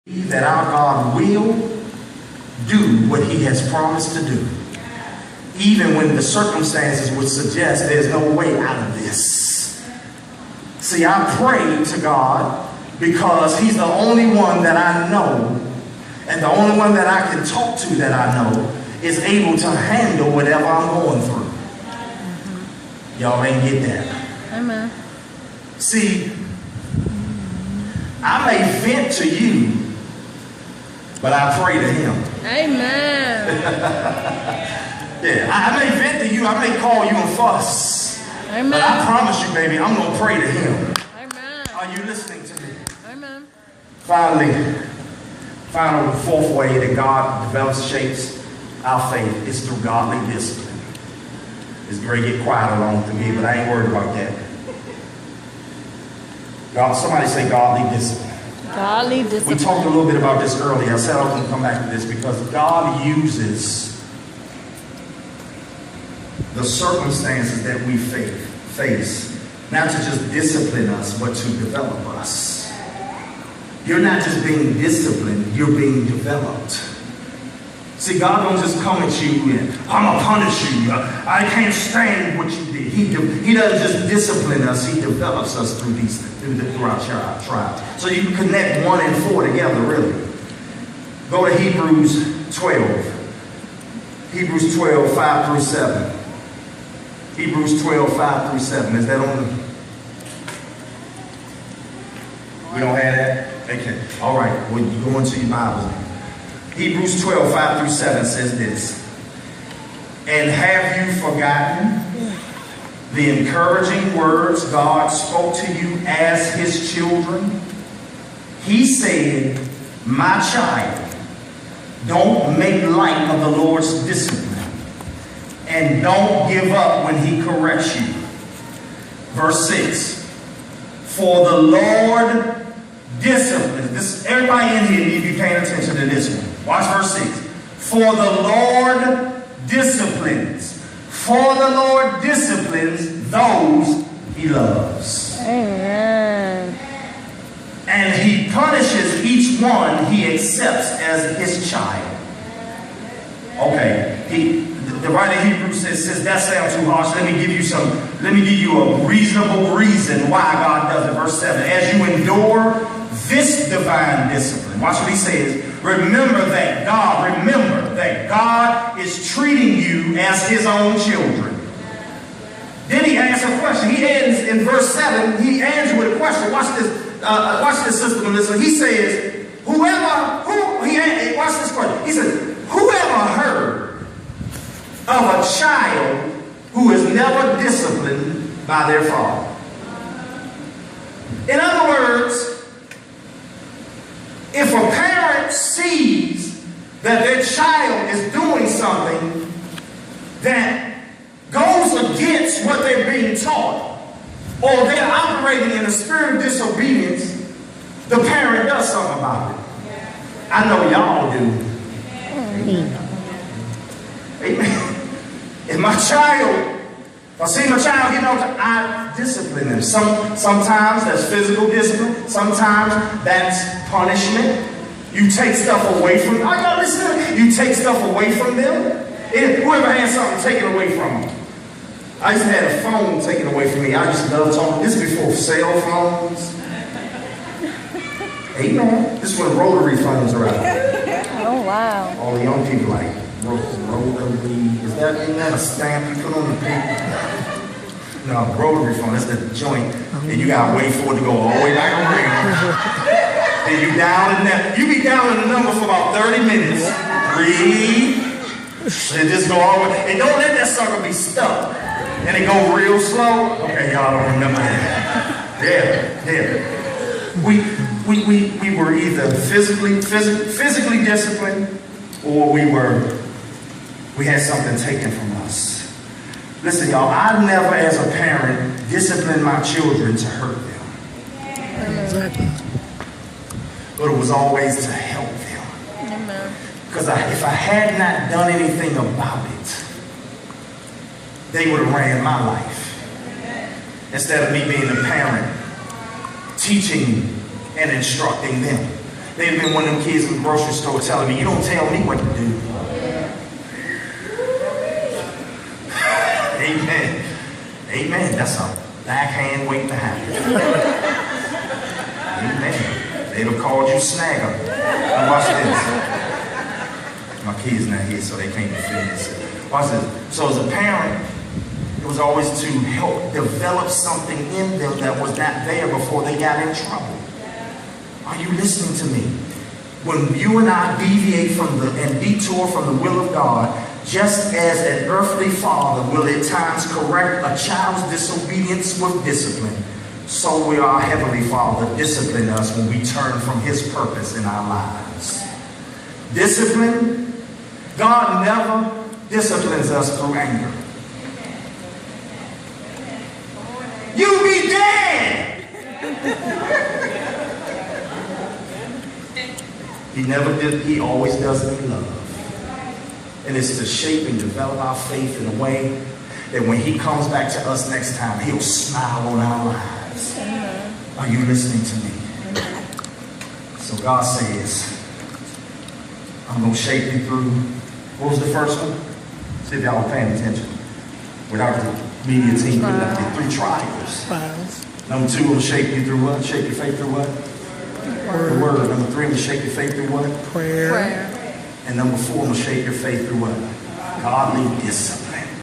that our God will do what he has promised to do, even when the circumstances would suggest there's no way out of this. See, I pray to God because he's the only one that I know, and the only one that I can talk to that I know is able to handle whatever I'm going through. Y'all ain't get that. Amen. See, I may vent to you, but I pray to him. Amen. Yeah, I may vent to you, I may call you and fuss. Amen. But I promise you, baby, I'm going to pray to him. Amen. Are you listening to me? Amen. Finally, the fourth way that God develops, shapes our faith is through godly discipline. It's great to get quiet along to me, but I ain't worried about that. God, somebody say godly discipline. Godly discipline. We talked a little bit about this earlier. I said I was going to come back to this because God uses the circumstances that we face not to just discipline us, but to develop us. You're not just being disciplined, you're being developed. See, God don't just come at you and, I'm going to punish you. I can't stand what you did. He doesn't just discipline us, he develops us through our trials. So you can connect 1 and 4 together, really. Go to Hebrews 12. Hebrews 12, 5 through 7. Hebrews 12, 5 through 7. Is that on the... We don't have that? Okay. All right. Well, you go into your Bibles. Hebrews 12, 5 through 7 says this. And have you forgotten the encouraging words God spoke to you as his children? He said, my child, don't make light of the Lord's discipline, and don't give up when he corrects you. Verse 6. For the Lord disciplines. This, everybody in here need to be paying attention to this one. Watch verse 6. For the Lord disciplines. For the Lord disciplines those he loves. Amen. And he punishes each one he accepts as his child. Okay. The writer of Hebrews says that sounds too harsh. Let me give you a reasonable reason why God does it. Verse 7. As you endure this divine discipline. Watch what he says. Remember that God is treating you as his own children. Then he asks a question. He ends in verse 7. He ends with a question. Watch this system. Listen. He says, watch this question. He says, whoever heard of a child who is never disciplined by their father? In other words, if a parent sees that their child is doing something that goes against what they're being taught, or they're operating in a spirit of disobedience, the parent does something about it. I know y'all do. Amen. If I see my child getting on, I discipline them. Sometimes that's physical discipline. Sometimes that's punishment. You take stuff away from them. I gotta listen. You take stuff away from them. Whoever had something taken away from them. I used to have a phone taken away from me. I used to love talking. This is before cell phones. Amen. This is when rotary phones are out. Oh, wow. All the young people like, rotary. Is that a stamp you put on the paper? No, rotary phone. That's the joint. And you gotta wait for it to go all the way back around. Then you down and down. You be down in the number for about 30 minutes. Breathe. And just go all the way. And don't let that sucker be stuck. And it go real slow. Okay, y'all don't remember that. Yeah. We were either physically disciplined, or we had something taken from us. Listen, y'all, I never as a parent disciplined my children to hurt them. Exactly. But it was always to help them. Amen. Because if I had not done anything about it, they would have ran my life. Instead of me being a parent, teaching and instructing them. They've been one of them kids in the grocery store telling me, you don't tell me what to do. Amen. Amen. That's a backhand waiting to happen. Amen. They'd have called you snagger. Now watch this. My kids not here, so they can't defend this. Watch this. So as a parent, it was always to help develop something in them that was not there before they got in trouble. Are you listening to me? When you and I deviate from and detour from the will of God, just as an earthly father will at times correct a child's disobedience with discipline, so will our Heavenly Father discipline us when we turn from His purpose in our lives. Discipline, God never disciplines us through anger. You be dead! He never did, He always does it in love. And it's to shape and develop our faith in a way that when He comes back to us next time, He'll smile on our lives. Are you listening to me? So God says, I'm going to shape you through, what was the first one? See if y'all were paying attention. Without the media team, the 3 trials. Number 2, I'm going to shape you through what? Shape your faith through what? The word. Number 3, I'm going to shape your faith through what? Prayer. And number 4, I'm going to shape your faith through what? Godly discipline.